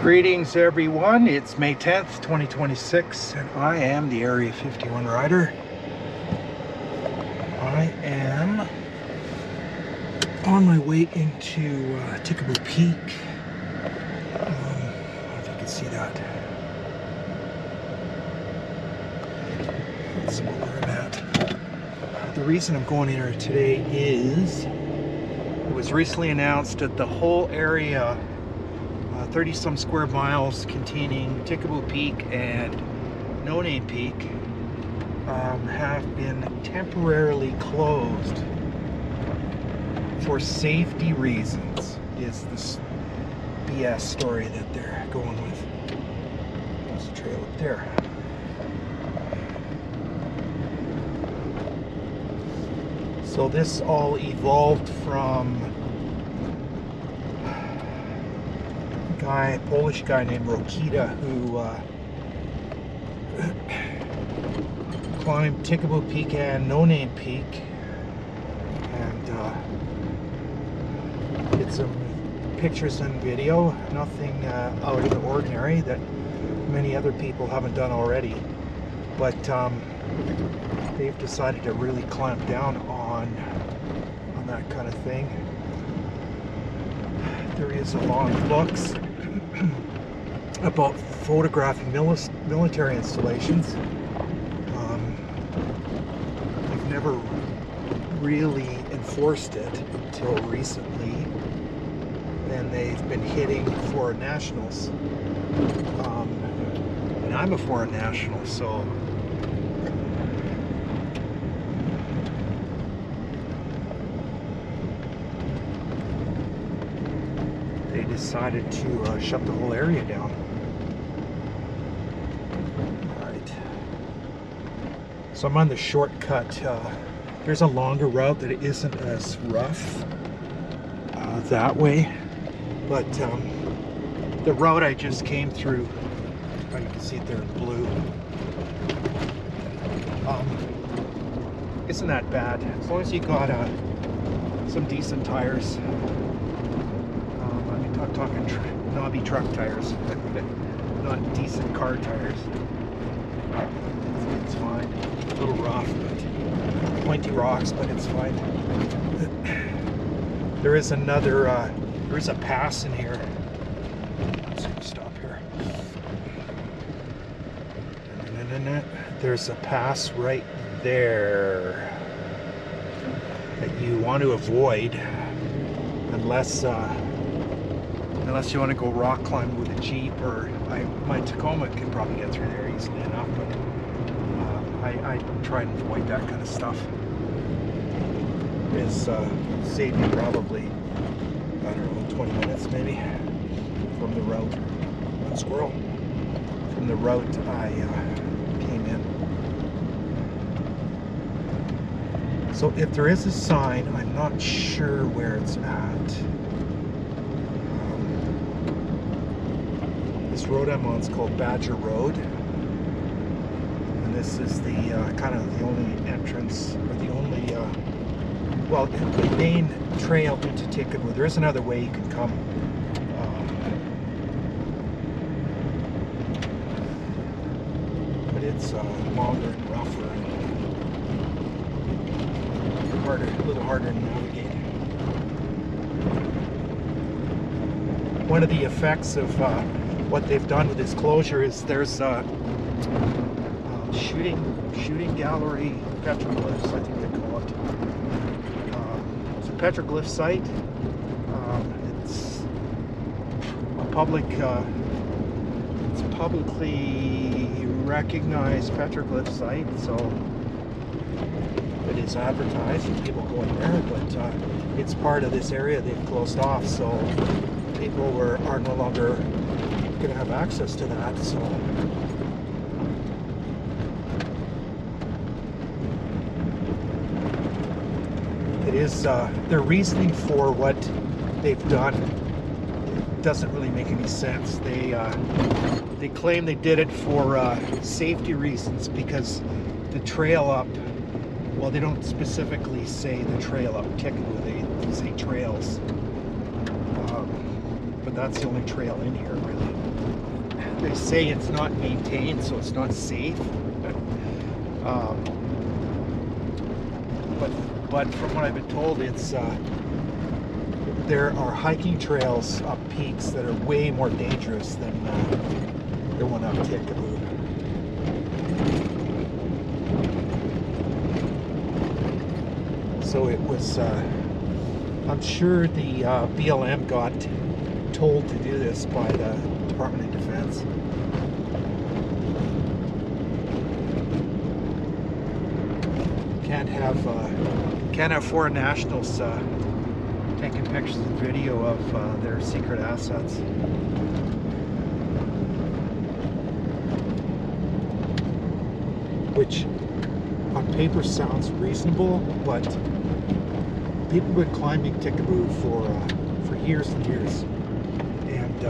Greetings everyone, it's May 10th, 2026, and I am the Area 51 rider. I am on my way into Tikaboo Peak. I don't know if you can see that. That's where I'm at. The reason I'm going here today is it was recently announced that the whole area 30-some square miles containing Tikaboo Peak and No Name Peak have been temporarily closed for safety reasons, is this BS story that they're going with. There's a trail up there. So this all evolved from a Polish guy named Rokita who climbed Tikaboo Peak and No Name Peak and did some pictures and video, nothing out of the ordinary that many other people haven't done already, but they've decided to really clamp down on that kind of thing. There is a law in books about photographing military installations. We've never really enforced it until recently, and they've been hitting foreign nationals. And I'm a foreign national, so they decided to shut the whole area down. Alright. So I'm on the shortcut. There's a longer route that isn't as rough that way. But the route I just came through, oh, you can see it there in blue, isn't that bad. As long as you got some decent tires. I'm talking knobby truck tires, not decent car tires. It's fine. A little rough, but pointy rocks, but it's fine. There is another, there is a pass in here. Let's see, stop here. There's a pass right there that you want to avoid unless you want to go rock climbing with a Jeep, or my Tacoma can probably get through there easily enough, but I try and avoid that kind of stuff. It's saved me probably, I don't know, 20 minutes maybe from the route. One squirrel. From the route I came in. So if there is a sign, I'm not sure where it's at. This road I'm on is called Badger Road, and this is the kind of the only entrance, or the only well, the main trail into Tikaboo. There is another way you can come, but it's longer and rougher and harder, a little harder to navigate. One of the effects of what they've done with this closure is there's shooting gallery petroglyphs, I think they call it. It's a petroglyph site. It's a publicly recognized petroglyph site, so it is advertised and people go in there, but it's part of this area they've closed off, so people are no longer going to have access to that. So it is their reasoning for what they've done doesn't really make any sense. They claim they did it for safety reasons, because the trail up, well, they don't specifically say the trail up Tikaboo, they say trails, but that's the only trail in here really. They say it's not maintained, so it's not safe. But from what I've been told, it's there are hiking trails up peaks that are way more dangerous than the one up Tikaboo. So it was, I'm sure the BLM got told to do this by the Department of Defense. Can't have foreign nationals taking pictures and video of their secret assets. Which on paper sounds reasonable, but people have been climbing Tikaboo for years and years, and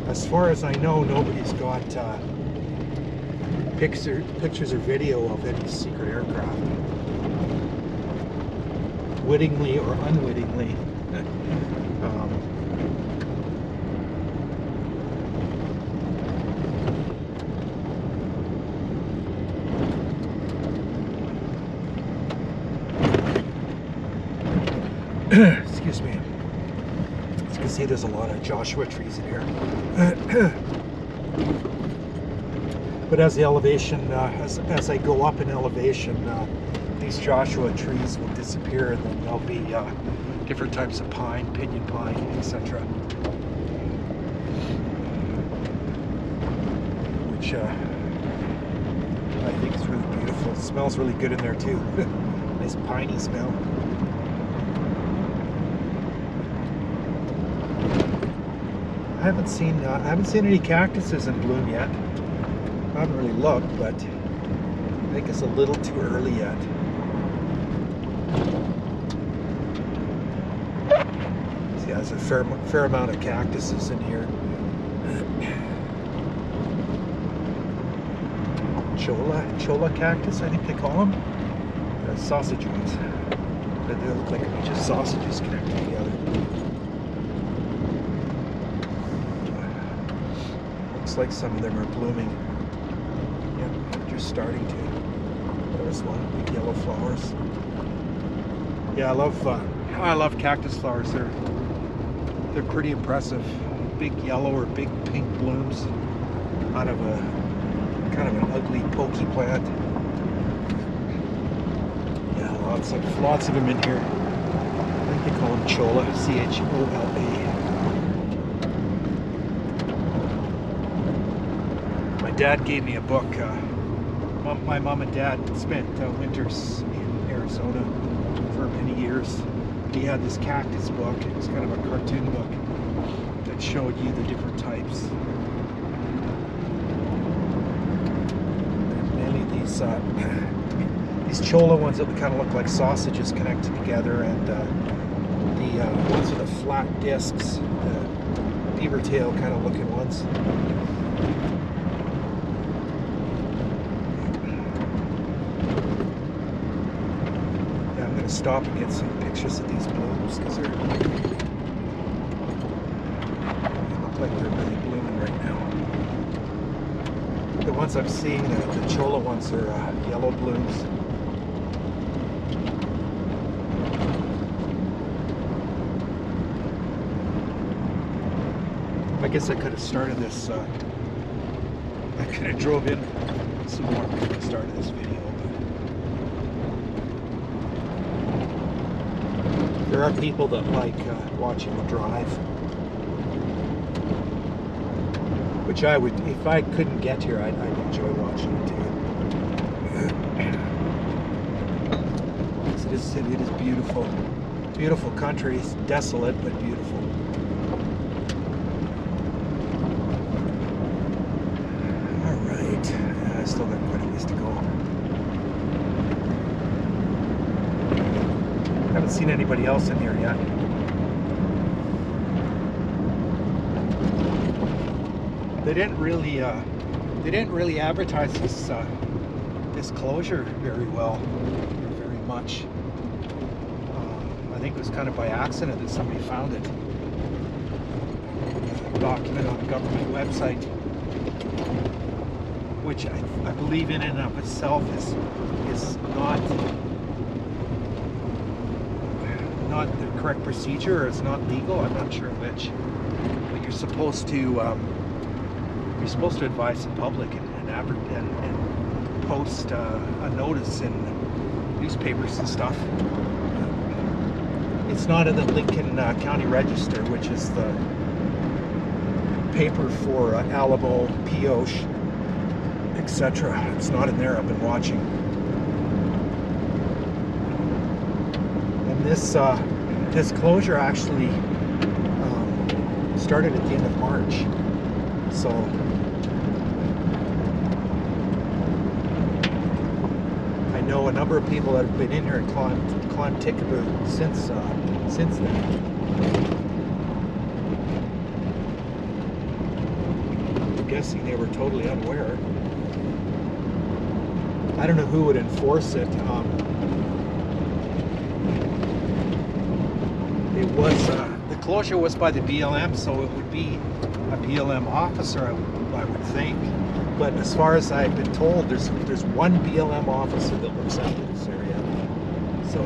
as far as I know, nobody's got pictures or video of any secret aircraft, wittingly or unwittingly. Excuse me. As you can see, there's a lot of Joshua trees in here. But as the elevation, as I go up in elevation, these Joshua trees will disappear, and then there'll be different types of pine, pinyon pine, etc. Which I think is really beautiful. It smells really good in there too. Nice piney smell. I haven't seen any cactuses in bloom yet. I haven't really looked, but I think it's a little too early yet. See, there's a fair amount of cactuses in here. Cholla cactus, I think they call them. Sausage ones. They look like a bunch of sausages connected together. Looks like some of them are blooming. Yep, just starting to. There's one, big yellow flowers. Yeah, I love cactus flowers. They're pretty impressive. Big yellow or big pink blooms out of a kind of an ugly pokey plant. Yeah, lots of them in here. I think they call them cholla, C-H-O-L-A. My dad gave me a book. My mom and dad spent winters in Arizona for many years. He had this cactus book. It was kind of a cartoon book that showed you the different types. And many of these cholla ones that kind of look like sausages connected together, and the ones with the flat discs, the beaver tail kind of looking ones. Stop and get some pictures of these blooms because they look like they're really blooming right now. The ones I'm seeing, the cholla ones, are yellow blooms. I guess I could have started this. I could have drove in some more before I started this video. There are people that like watching the drive, which I would, if I couldn't get here, I'd enjoy watching it too. It is beautiful, beautiful country. It's desolate but beautiful. All right, I still got quite a ways to go. Haven't seen anybody else in here yet. They didn't really advertise this closure very well, or very much. I think it was kind of by accident that somebody found it. document on the government website, which I believe in and of itself is not the correct procedure, or it's not legal. I'm not sure which. But you're supposed to advise the public and post a notice in newspapers and stuff. It's not in the Lincoln County Register, which is the paper for Alamo, Pioche, etc. It's not in there. I've been watching. And this closure actually started at the end of March. So I know a number of people that have been in here and climbed Tikaboo since then. I'm guessing they were totally unaware. I don't know who would enforce it. The closure was by the BLM, so it would be a BLM officer, I would think. But as far as I've been told, there's one BLM officer that looks after this area. So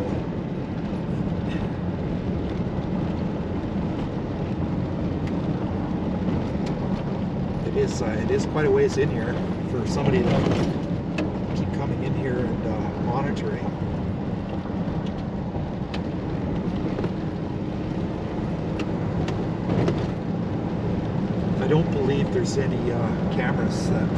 it is quite a ways in here for somebody to keep coming in here and monitoring. I don't believe there's any cameras that